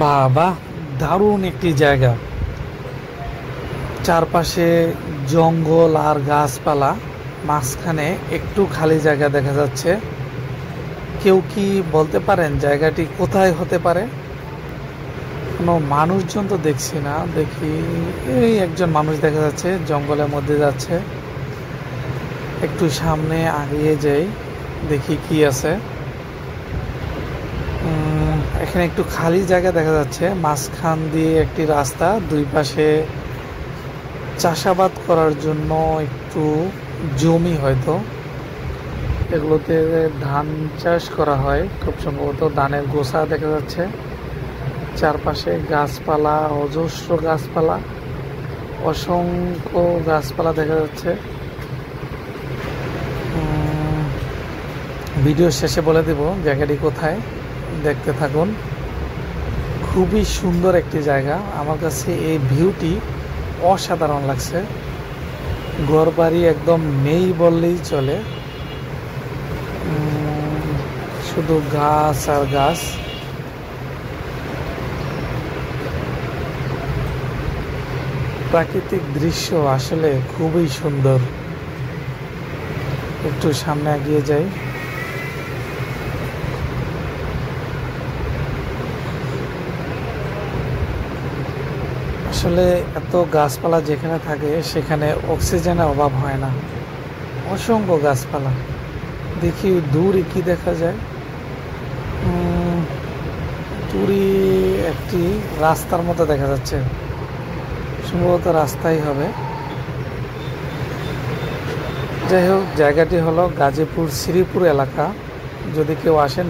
বাহ, দারুণ একটি জায়গা। চারপাশে জঙ্গল আর গাছপালা, মাঝখানে একটু খালি জায়গা দেখা যাচ্ছে। কেউ কি বলতে পারেন জায়গাটি কোথায় হতে পারে? কোনো মানুষজন তো দেখছি না। দেখি, এই একজন মানুষ দেখা যাচ্ছে জঙ্গলের মধ্যে যাচ্ছে। একটু সামনে আগিয়ে যাই, দেখি কি আছে। এখানে একটু খালি জায়গা দেখা যাচ্ছে, মাঝখান দিয়ে একটি রাস্তা, দুই পাশে চাষাবাদ করার জন্য একটু জমি হয়তো, এগুলোতে ধান চাষ করা হয় খুব সম্ভবত। ধানের গোছা দেখা যাচ্ছে, চারপাশে গাছপালা, অজস্র গাছপালা, অসংখ্য গাছপালা দেখা যাচ্ছে। ভিডিও শেষে বলে দেব জায়গাটি কোথায়, দেখতে থাকুন। খুবই সুন্দর একটি জায়গা, আমার কাছে এই ভিউটি অসাধারণ লাগছে। ঘরবাড়ি একদম নেই বললেই চলে, শুধু গাছ আর গাছ। প্রাকৃতিক দৃশ্য আসলে খুবই সুন্দর। একটু সামনে এগিয়ে যাই। আসলে এত গাছপালা যেখানে থাকে সেখানে অক্সিজেনের অভাব হয় না। অসংখ্য গাছপালা। দেখি দূরে কি দেখা যায়। দূরে একটি রাস্তার মতো দেখা যাচ্ছে, সম্ভবত রাস্তাই হবে। যাই হোক, জায়গাটি হলো গাজীপুর শ্রীপুর এলাকা। যদি কেউ আসেন